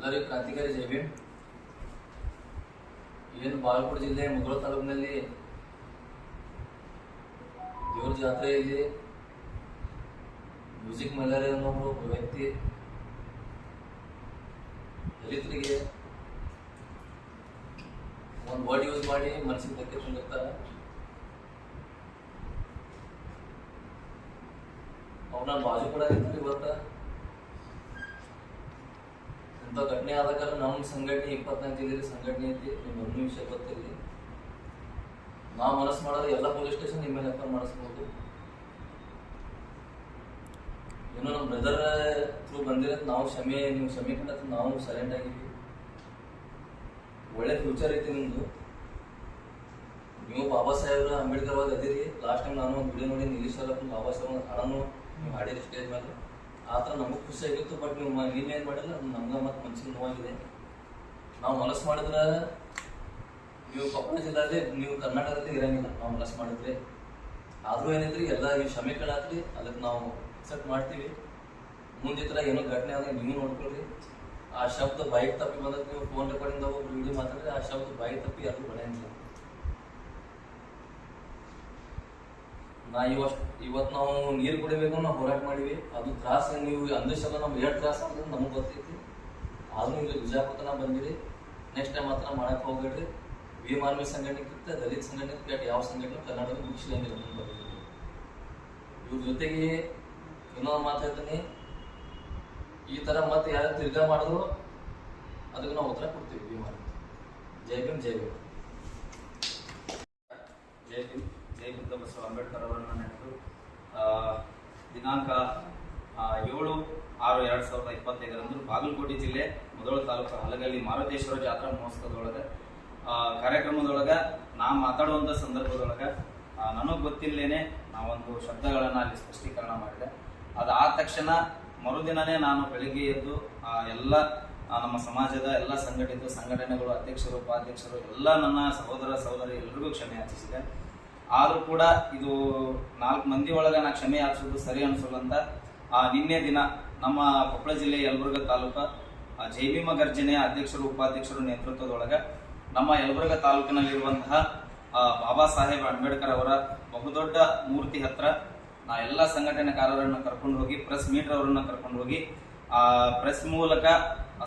ಎಲ್ಲರಿಗೂ ಕ್ರಾಂತಿಕಾರಿ ಜೈ ಭೀಮ್. ಏನು ಬಾಗಲಕೋಟೆ ಜಿಲ್ಲೆ ಮುಧೋಳ ತಾಲೂಕಿನಲ್ಲಿ ದೇವ್ರ ಜಾತ್ರೆಯಲ್ಲಿ ಮ್ಯೂಸಿಕ್ ಮೈಲಾರಿ ಅನ್ನೋ ಒಬ್ಬ ವ್ಯಕ್ತಿ ದಲಿತರಿಗೆ ಒಂದು ವರ್ಡ್ ಯೂಸ್ ಮಾಡಿ ಮನಸ್ಸಿಗೆ ಧಕ್ಕೆ ತಂದಿರ್ತಾರೆ. ಅವ್ರನ್ನ ಬಾಜು ಕೂಡ ಇರ್ತಾರೆ. ಇವತ್ತ ಇಂಥ ಘಟನೆ ಆದ ಕಾರಣ ನಮ್ಮ ಸಂಘಟನೆ 24 ಜಿಲ್ಲೆಯಲ್ಲಿ ಸಂಘಟನೆ ಐತಿ. ನಿಮ್ಗೆ ಒಂದು ವಿಷಯ ಗೊತ್ತಿರಲಿ, ನಾವು ಮನಸ್ಸು ಮಾಡೋದು ಎಲ್ಲ ಪೊಲೀಸ್ ಸ್ಟೇಷನ್ ನಿಮ್ಮ ಮೇಲೆ ಎಫ್ಐಆರ್ ಮಾಡಿಸ್ಬೋದು. ಏನೋ ನಮ್ಮ ಬ್ರದರ್ ಥ್ರೂ ಬಂದಿರೋದು ನಾವು ನೀವು ಕ್ಷಮೆ ಕಂಡ ನಾವು ಸೈಲೆಂಟ್ ಆಗಿದ್ವಿ. ಒಳ್ಳೆ ಫ್ಯೂಚರ್ ಐತಿ ನಿಮ್ದು. ನೀವು ಬಾಬಾ ಸಾಹೇಬ್ರ ಅಂಬೇಡ್ಕರ್ ಅವಾಗ ಅದಿರಿ. ಲಾಸ್ಟ್ ಟೈಮ್ ನಾನು ಒಂದು ವಿಡಿಯೋ ನೋಡಿ ನಿಲ್ಲಿಸಲ್ಲ ಬಾಬಾ ಸಾಹೇಬ್ ಹಾಡನ್ನು ನೀವು ಹಾಡಿರಿ ಸ್ಟೇಜ್ ಮೇಲೆ. ಆ ಥರ ನಮಗೆ ಖುಷಿ ಆಗಿತ್ತು. ಬಟ್ ನೀವು ನೀವೇನು ಮಾಡಿಲ್ಲ, ನಮ್ಗೆ ಮತ್ತು ಮನ್ಸಿಗೆ ನೋವಾಗಿದೆ. ನಾವು ಮನಸ್ಸು ಮಾಡಿದ್ರೆ ನೀವು ಕೊಪ್ಪಳ ಜಿಲ್ಲೆಯಲ್ಲಿ ನೀವು ಕರ್ನಾಟಕದಲ್ಲಿ ಇರಂಗಿಲ್ಲ. ನಾವು ಮನಸ್ಸು ಮಾಡಿದ್ರೆ ಆದರೂ ಏನೈತ್ರಿ ಎಲ್ಲ ನೀವು ಕ್ಷಮೆ ಕೇಳಾತ್ರಿ, ಅದಕ್ಕೆ ನಾವು ಅಕ್ಸೆಪ್ಟ್ ಮಾಡ್ತೀವಿ. ಮುಂದೆ ಥರ ಏನೋ ಘಟನೆ ಆದಾಗ ನೀವು ನೋಡ್ಕೊಳ್ರಿ. ಆ ಶಬ್ದ ಬಾಯಿಗೆ ತಪ್ಪಿ ಬಂದಾಗ ನೀವು ಫೋನ್ ರೆಕಾರ್ಡಿಂಗ್ ಒಬ್ರು ವಿಡಿಯೋ ಮಾತಾಡಿದ್ರೆ ಆ ಶಬ್ದ ಬಾಯಿ ತಪ್ಪಿ ಯಾರು ಬರೆಯಂಗಿಲ್ಲ. ಇವತ್ತು ನಾವು ನೀರು ಕುಡಿಬೇಕು ನಾವು ಹೋರಾಟ ಮಾಡಿವಿ. ಅದು ತ್ರಾಸ ನೀವು ಅಂದಿಸಲ್ಲ, ನಮ್ಗೆ ಎರಡು ತ್ರಾಸ ಅಂದ್ರೆ ನಮಗೆ ಗೊತ್ತೈತಿ. ಆದ್ರೂ ಇಲ್ಲಿ ಬಿಜಾಪುರ ಬಂದಿರಿ. ನೆಕ್ಸ್ಟ್ ಟೈಮ್ ಮಾತ್ರ ಮಾಡಕ್ಕೆ ಹೋಗ್ಬೇಡ್ರಿ. ಭೀಮ್ ಆರ್ಮಿ ಸಂಘಟನೆಗಿಂತ ದಲಿತ ಸಂಘಟನೆ ಕೆಟ್ಟ ಯಾವ ಸಂಘಟನೆ ಕರ್ನಾಟಕ ಮುಗಿಸ್ಲಂಗಿಲ್ಲ. ಇವ್ರ ಜೊತೆಗೆ ಇನ್ನೊಂದು ಮಾತಾಡ್ತೀನಿ, ಈ ಥರ ಮತ್ತೆ ಯಾರು ತಿರ್ಗಾ ಮಾಡಿದ್ರು ಅದಕ್ಕೆ ನಾವು ಉತ್ತರ ಕೊಡ್ತೀವಿ. ಭೀಮ್ ಆರ್ಮಿ. ಜೈ ಭೀಮ್, ಜೈ ಭೀಮ್. ಜೈ ಭೀಮ್. ಜೈ ಬುದ್ಧ ಬಸವ ಅಂಬೇಡ್ಕರ್ ಅವರನ್ನು ನೆನೆದು ದಿನಾಂಕ 7/6/2025 ಬಾಗಲಕೋಟೆ ಜಿಲ್ಲೆ ಮುಧೋಳ ತಾಲೂಕು ಹಲಗಲ್ಲಿ ಮಾರುತೇಶ್ವರ ಜಾತ್ರಾ ಮಹೋತ್ಸವದೊಳಗೆ ಕಾರ್ಯಕ್ರಮದೊಳಗೆ ನಾ ಮಾತಾಡುವಂಥ ಸಂದರ್ಭದೊಳಗೆ ನನಗೆ ಗೊತ್ತಿಲ್ಲೇನೆ ನಾವೊಂದು ಶಬ್ದಗಳನ್ನು ಅಲ್ಲಿ ಸ್ಪಷ್ಟೀಕರಣ ಮಾಡಿದೆ. ಅದಾದ ತಕ್ಷಣ ಮರುದಿನನೇ ನಾನು ಬೆಳಿಗ್ಗೆ ಎದ್ದು ಎಲ್ಲ ನಮ್ಮ ಸಮಾಜದ ಎಲ್ಲ ಸಂಘಟನೆಗಳು ಅಧ್ಯಕ್ಷರು ಉಪಾಧ್ಯಕ್ಷರು ಎಲ್ಲ ನನ್ನ ಸಹೋದರ ಸಹೋದರಿ ಎಲ್ಲರಿಗೂ ಕ್ಷಮೆ ಯಾಚಿಸಿದೆ. ಆದರೂ ಕೂಡ ಇದು 4 ಮಂದಿ ಒಳಗೆ ನಾ ಕ್ಷಮೆ ಯಾಚಿಸೋದು ಸರಿ ಅನಿಸಲ್ಲ ಅಂತ ನಿನ್ನೆ ದಿನ ನಮ್ಮ ಕೊಪ್ಪಳ ಜಿಲ್ಲೆ ಯಲಬುರ್ಗಾ ತಾಲೂಕು ಜೈ ಭೀಮ ಗರ್ಜನೆಯ ಅಧ್ಯಕ್ಷರು ಉಪಾಧ್ಯಕ್ಷರು ನೇತೃತ್ವದೊಳಗೆ ನಮ್ಮ ಯಲಬುರ್ಗಾ ತಾಲೂಕಿನಲ್ಲಿರುವಂತಹ ಬಾಬಾ ಸಾಹೇಬ್ ಅಂಬೇಡ್ಕರ್ ಅವರ ಬಹುದೊಡ್ಡ ಮೂರ್ತಿ ಹತ್ರ ನಾ ಎಲ್ಲ ಸಂಘಟನೆಕಾರರನ್ನು ಕರ್ಕೊಂಡು ಹೋಗಿ ಪ್ರೆಸ್ ಮೀಟರ್ ಅವರನ್ನ ಕರ್ಕೊಂಡು ಹೋಗಿ ಪ್ರೆಸ್ ಮೂಲಕ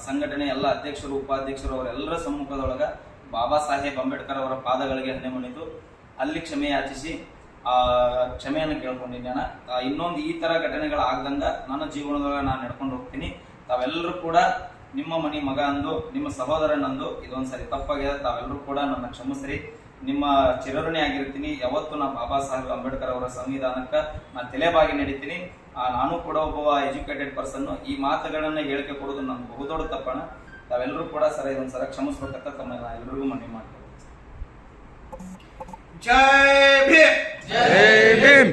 ಸಂಘಟನೆ ಎಲ್ಲ ಅಧ್ಯಕ್ಷರು ಉಪಾಧ್ಯಕ್ಷರು ಅವರೆಲ್ಲರ ಸಮ್ಮುಖದೊಳಗ ಬಾಬಾ ಸಾಹೇಬ್ ಅಂಬೇಡ್ಕರ್ ಅವರ ಪಾದಗಳಿಗೆ ಹಣೆ ಮುಣಿದು ಅಲ್ಲಿ ಕ್ಷಮೆ ಯಾಚಿಸಿ ಕ್ಷಮೆಯನ್ನು ಕೇಳ್ಕೊಂಡಿದ್ದೇನೆ. ಇನ್ನೊಂದು ಈ ತರ ಘಟನೆಗಳಾಗ್ದಂಗ ನನ್ನ ಜೀವನದೊಳಗೆ ನಾನು ನಡ್ಕೊಂಡು ಹೋಗ್ತೀನಿ. ತಾವೆಲ್ಲರೂ ಕೂಡ ನಿಮ್ಮ ಮನಿ ಮಗ ಅಂದು ನಿಮ್ಮ ಸಹೋದರನಂದು ಇದೊಂದ್ಸರಿ ತಪ್ಪಾಗಿದೆ. ತಾವೆಲ್ಲರೂ ಕೂಡ ನನ್ನ ಕ್ಷಮಿಸ್ರಿ. ನಿಮ್ಮ ಚಿರಋಣಿ ಆಗಿರ್ತೀನಿ. ಯಾವತ್ತು ನಾ ಬಾಬಾ ಸಾಹೇಬ್ ಅಂಬೇಡ್ಕರ್ ಅವರ ಸಂವಿಧಾನಕ್ಕೆ ನಾನು ತಲೆಬಾಗಿ ನಡೀತೀನಿ. ನಾನು ಕೂಡ ಒಬ್ಬ ಎಜುಕೇಟೆಡ್ ಪರ್ಸನ್. ಈ ಮಾತುಗಳನ್ನ ಹೇಳಿಕೆ ಕೊಡೋದು ನನ್ನ ಬಹುದೊಡ್ಡ ತಪ್ಪಣ. ತಾವೆಲ್ಲರೂ ಕೂಡ ಸರ ಇದೊಂದ್ಸರ ಕ್ಷಮಿಸ್ಬೇಕಂತ ತಮ್ಮ ಎಲ್ಲರಿಗೂ ಮನವಿ ಮಾಡ್ತೀನಿ. ಜೈ ಭೀಮ್. ಜೈ ಭೀಮ್.